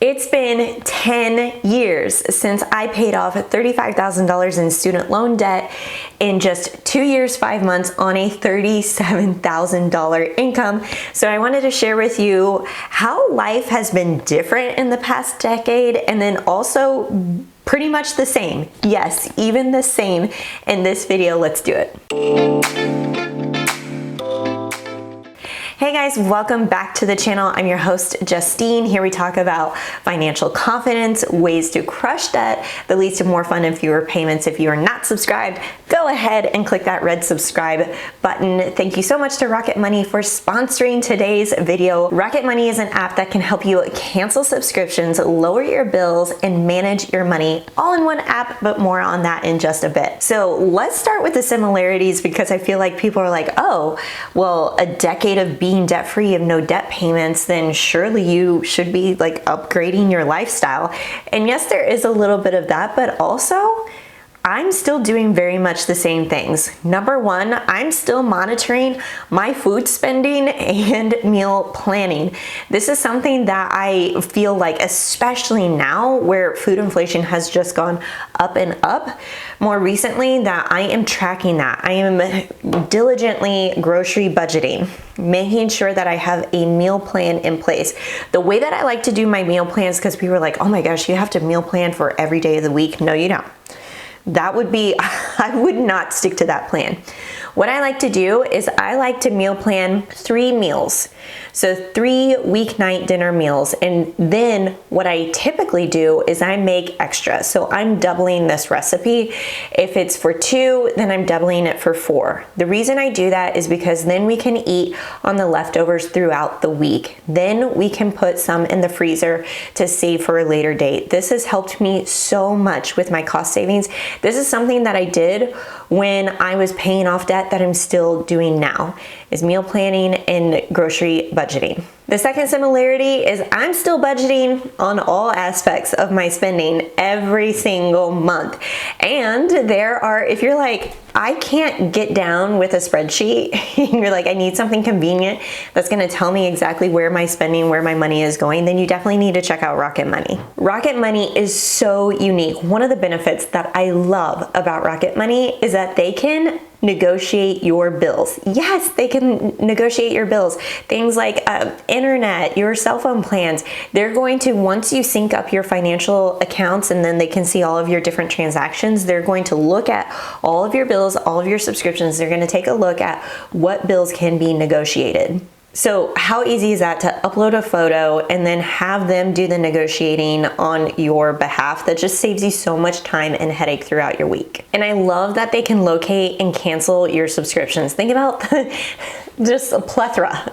It's been 10 years since I paid off $35,000 in student loan debt in just 2 years, 5 months on a $37,000 income. So I wanted to share with you how life has been different in the past decade, and then also pretty much the same. Yes, even the same in this video. Let's do it. Hey guys, welcome back to the channel. I'm your host, Justine. Here we talk about financial confidence, ways to crush debt that leads to more fun and fewer payments. If you are not subscribed, go ahead and click that red subscribe button. Thank you so much to Rocket Money for sponsoring today's video. Rocket Money is an app that can help you cancel subscriptions, lower your bills, and manage your money all in one app, but more on that in just a bit. So let's start with the similarities, because I feel like people are like, oh, well, a decade of being debt-free, of no debt payments, then surely you should be like upgrading your lifestyle. And yes, there is a little bit of that, but also I'm still doing very much the same things. Number one, I'm still monitoring my food spending and meal planning. This is something that I feel like, especially now where food inflation has just gone up and up, more recently, that I am tracking that. I am diligently grocery budgeting, making sure that I have a meal plan in place. The way that I like to do my meal plans, because people are like, oh my gosh, you have to meal plan for every day of the week. No, you don't. That would be, I would not stick to that plan. What I like to do is I like to meal plan 3 meals. So 3 weeknight dinner meals. And then what I typically do is I make extra. So I'm doubling this recipe. If it's for 2, then I'm doubling it for 4. The reason I do that is because then we can eat on the leftovers throughout the week. Then we can put some in the freezer to save for a later date. This has helped me so much with my cost savings. This is something that I did when I was paying off debt that I'm still doing now, is meal planning and grocery budgeting. The second similarity is I'm still budgeting on all aspects of my spending every single month. And there are, if you're like, I can't get down with a spreadsheet, and you're like, I need something convenient that's gonna tell me exactly where my spending, where my money is going, then you definitely need to check out Rocket Money. Rocket Money is so unique. One of the benefits that I love about Rocket Money is that they can negotiate your bills. Yes, they can negotiate your bills. Things like internet, your cell phone plans. They're going to, once you sync up your financial accounts and then they can see all of your different transactions, they're going to look at all of your bills, all of your subscriptions. They're going to take a look at what bills can be negotiated. So how easy is that to upload a photo and then have them do the negotiating on your behalf? That just saves you so much time and headache throughout your week. And I love that they can locate and cancel your subscriptions. Think about just a plethora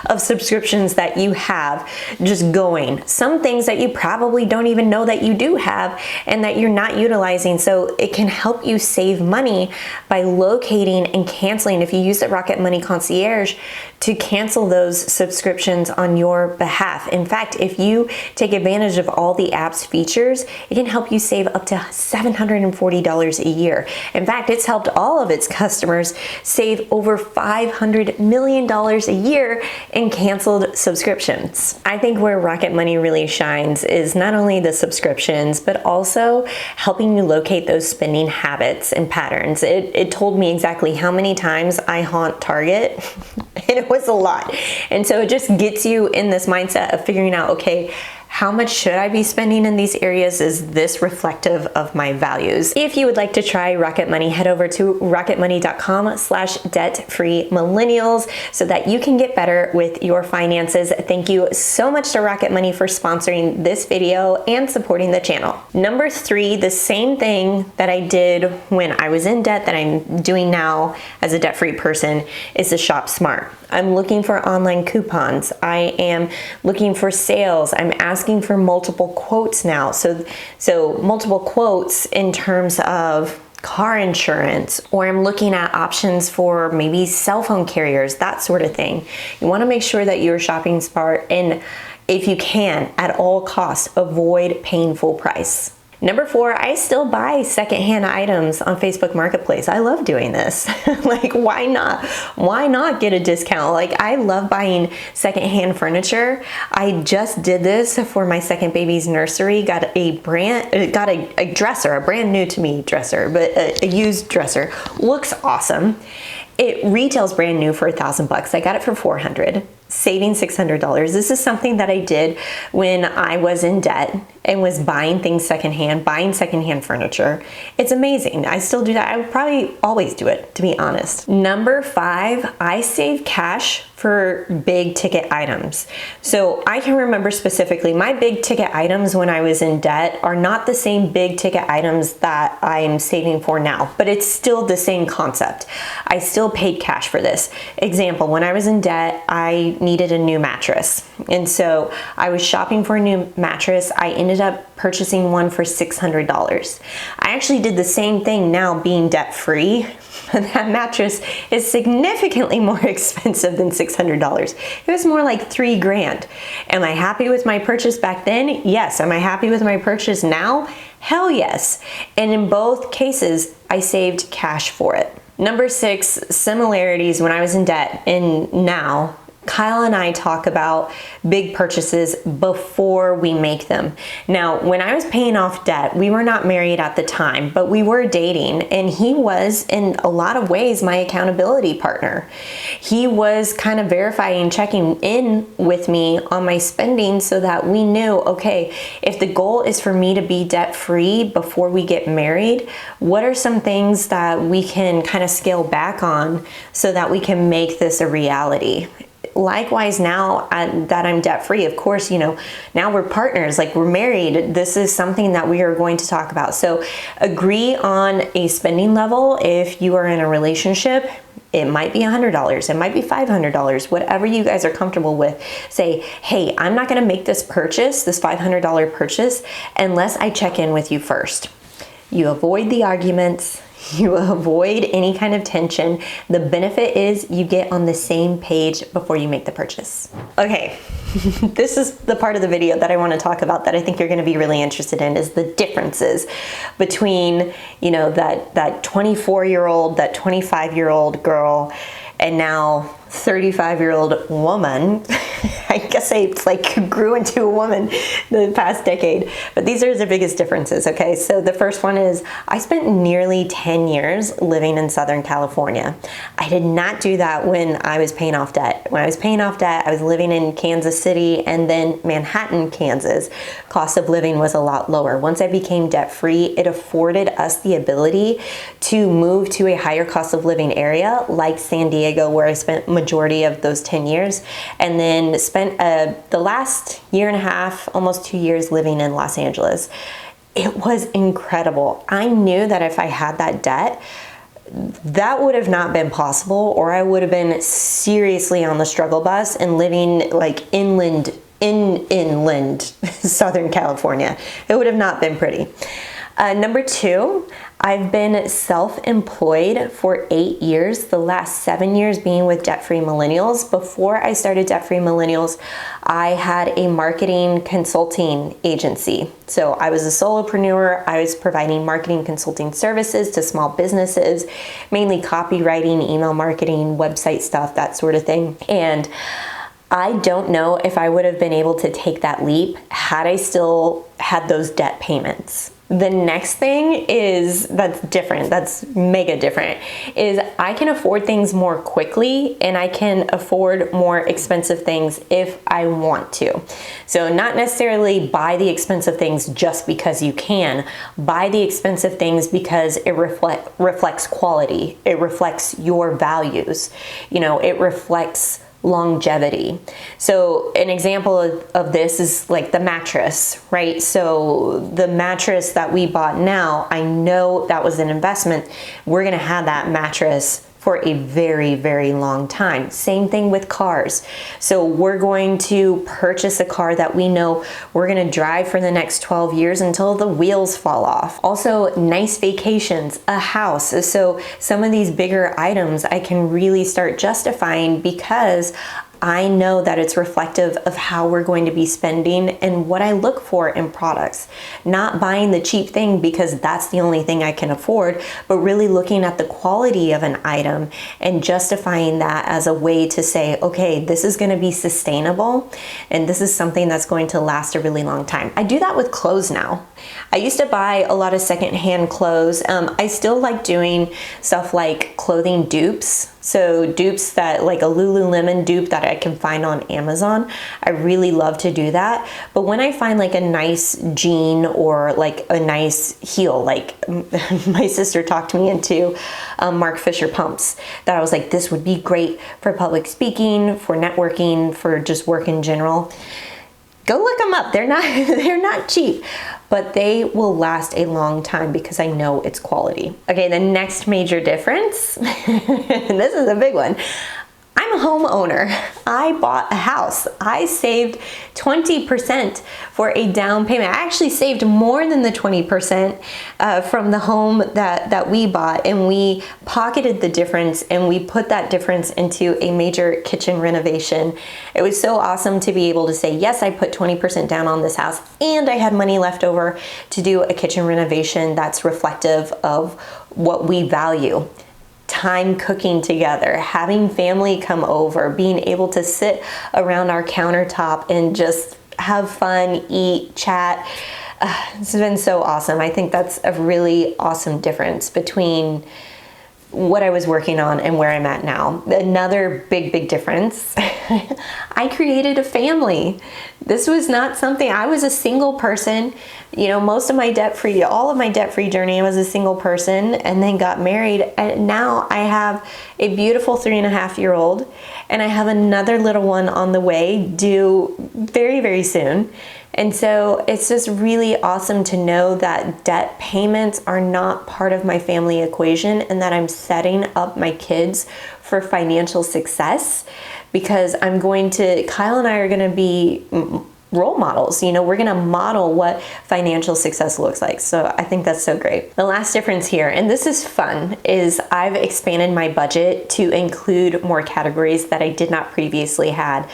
of subscriptions that you have just going. Some things that you probably don't even know that you do have and that you're not utilizing. So it can help you save money by locating and canceling. If you use the Rocket Money Concierge to cancel those subscriptions on your behalf. In fact, if you take advantage of all the app's features, it can help you save up to $740 a year. In fact, it's helped all of its customers save over $500 million a year in canceled subscriptions. I think where Rocket Money really shines is not only the subscriptions, but also helping you locate those spending habits and patterns. It told me exactly how many times I haunt Target, and it was a lot. And so it just gets you in this mindset of figuring out, okay, how much should I be spending in these areas? Is this reflective of my values? If you would like to try Rocket Money, head over to rocketmoney.com/debt-free-millennials so that you can get better with your finances. Thank you so much to Rocket Money for sponsoring this video and supporting the channel. Number 3, the same thing that I did when I was in debt that I'm doing now as a debt-free person is to shop smart. I'm looking for online coupons. I am looking for sales. I'm asking for multiple quotes now. So multiple quotes in terms of car insurance, or I'm looking at options for maybe cell phone carriers, that sort of thing. You want to make sure that you're shopping smart, and if you can, at all costs, avoid paying full price. Number 4, I still buy secondhand items on Facebook Marketplace. I love doing this. Like, why not? Why not get a discount? Like, I love buying secondhand furniture. I just did this for my second baby's nursery. Got a dresser, a brand new to me dresser, but a used dresser. Looks awesome. It retails brand new for $1,000. I got it for $400, saving $600. This is something that I did when I was in debt and was buying things secondhand, buying secondhand furniture. It's amazing. I still do that. I would probably always do it, to be honest. Number 5, I save cash for big ticket items. So I can remember specifically my big ticket items when I was in debt are not the same big ticket items that I'm saving for now, but it's still the same concept. I still paid cash for this. Example, when I was in debt, I needed a new mattress. And so I was shopping for a new mattress. I ended up purchasing one for $600. I actually did the same thing now being debt free. That mattress is significantly more expensive than $600. It was more like $3 grand. Am I happy with my purchase back then? Yes. Am I happy with my purchase now? Hell yes. And in both cases, I saved cash for it. Number 6, similarities when I was in debt and now. Kyle and I talk about big purchases before we make them. Now, when I was paying off debt, we were not married at the time, but we were dating, and he was in a lot of ways my accountability partner. He was kind of verifying, checking in with me on my spending so that we knew, okay, if the goal is for me to be debt free before we get married, what are some things that we can kind of scale back on so that we can make this a reality? Likewise, now that I'm debt free, of course, now we're partners, like we're married. This is something that we are going to talk about. So agree on a spending level. If you are in a relationship, it might be $100, it might be $500, whatever you guys are comfortable with. Say, hey, I'm not going to make this purchase, this $500 purchase, unless I check in with you first. You avoid the arguments. You avoid any kind of tension. The benefit is you get on the same page before you make the purchase. Okay, this is the part of the video that I want to talk about that I think you're going to be really interested in, is the differences between, that 24-year-old, that 25-year-old girl, and now 35-year-old woman. I guess I grew into a woman the past decade, but these are the biggest differences, okay? So the first one is I spent nearly 10 years living in Southern California. I did not do that when I was paying off debt. When I was paying off debt, I was living in Kansas City and then Manhattan, Kansas. Cost of living was a lot lower. Once I became debt free, it afforded us the ability to move to a higher cost of living area like San Diego, where I spent majority of those 10 years, and then spent the last year and a half, almost 2 years living in Los Angeles. It was incredible. I knew that if I had that debt, that would have not been possible, or I would have been seriously on the struggle bus and living like inland Southern California. It would have not been pretty. Number 2, I've been self-employed for 8 years, the last 7 years being with Debt Free Millennials. Before I started Debt Free Millennials, I had a marketing consulting agency. So I was a solopreneur. I was providing marketing consulting services to small businesses, mainly copywriting, email marketing, website stuff, that sort of thing. And I don't know if I would have been able to take that leap had I still had those debt payments. The next thing that's different, that's mega different, is I can afford things more quickly and I can afford more expensive things if I want to. So not necessarily buy the expensive things just because you can. Buy the expensive things because it reflects quality. It reflects your values. It reflects longevity. So an example of this is like the mattress, right? So the mattress that we bought now, I know that was an investment. We're gonna have that mattress for a very, very long time. Same thing with cars. So we're going to purchase a car that we know we're gonna drive for the next 12 years until the wheels fall off. Also, nice vacations, a house. So some of these bigger items I can really start justifying because I know that it's reflective of how we're going to be spending and what I look for in products. Not buying the cheap thing because that's the only thing I can afford, but really looking at the quality of an item and justifying that as a way to say, okay, this is going to be sustainable and this is something that's going to last a really long time. I do that with clothes now. I used to buy a lot of secondhand clothes. I still like doing stuff like clothing dupes. So dupes that, like a Lululemon dupe that I can find on Amazon. I really love to do that. But when I find like a nice jean or like a nice heel, like my sister talked me into Mark Fisher pumps, that I was like, this would be great for public speaking, for networking, for just work in general. Go look them up. They're not cheap, but they will last a long time because I know it's quality. Okay, the next major difference, and this is a big one. I'm a homeowner. I bought a house. I saved 20% for a down payment. I actually saved more than the 20% from the home that we bought, and we pocketed the difference and we put that difference into a major kitchen renovation. It was so awesome to be able to say, yes, I put 20% down on this house and I had money left over to do a kitchen renovation that's reflective of what we value. Time cooking together, having family come over, being able to sit around our countertop and just have fun, eat, chat. It's been so awesome. I think that's a really awesome difference between what I was working on and where I'm at now. Another big difference, I created a family. This was not something, I was a single person, you know, all of my debt-free journey, I was a single person and then got married. And now I have a beautiful 3.5-year-old and I have another little one on the way, due very soon. And so it's just really awesome to know that debt payments are not part of my family equation and that I'm setting up my kids for financial success, because Kyle and I are going to be role models. You know, we're going to model what financial success looks like. So I think that's so great. The last difference here, and this is fun, is I've expanded my budget to include more categories that I did not previously had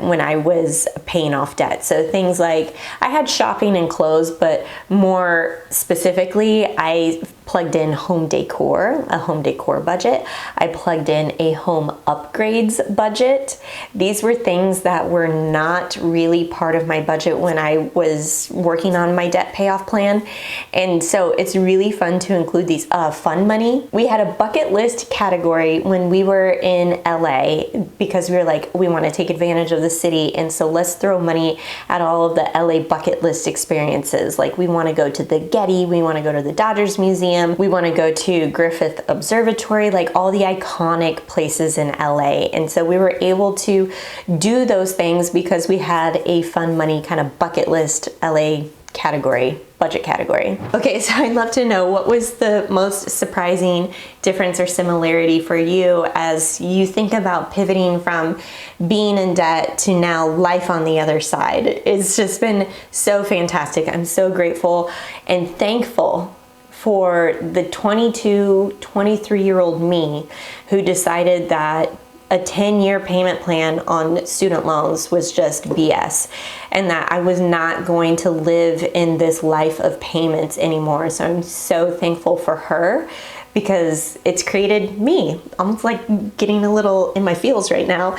when I was paying off debt. So things like, I had shopping and clothes, but more specifically, I plugged in home decor, a home decor budget. I plugged in a home upgrades budget. These were things that were not really part of my budget when I was working on my debt payoff plan. And so it's really fun to include these fun money. We had a bucket list category when we were in LA because we were like, we want to take advantage of the city. And so let's throw money at all of the LA bucket list experiences. Like, we want to go to the Getty, we want to go to the Dodgers Museum, we want to go to Griffith Observatory, like all the iconic places in LA. And so we were able to do those things because we had a fun money kind of bucket list LA category, budget category. Okay, so I'd love to know, what was the most surprising difference or similarity for you as you think about pivoting from being in debt to now life on the other side? It's just been so fantastic. I'm so grateful and thankful for the 22, 23-year-old me who decided that a 10-year payment plan on student loans was just BS, and that I was not going to live in this life of payments anymore. So I'm so thankful for her, because it's created me. I'm like getting a little in my feels right now.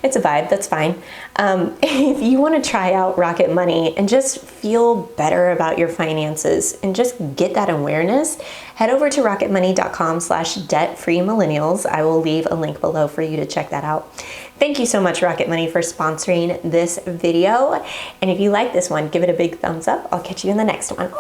It's a vibe, that's fine. If you want to try out Rocket Money and just feel better about your finances and just get that awareness, head over to rocketmoney.com/debt-free-millennials. I will leave a link below for you to check that out. Thank you so much, Rocket Money, for sponsoring this video. And if you like this one, give it a big thumbs up. I'll catch you in the next one.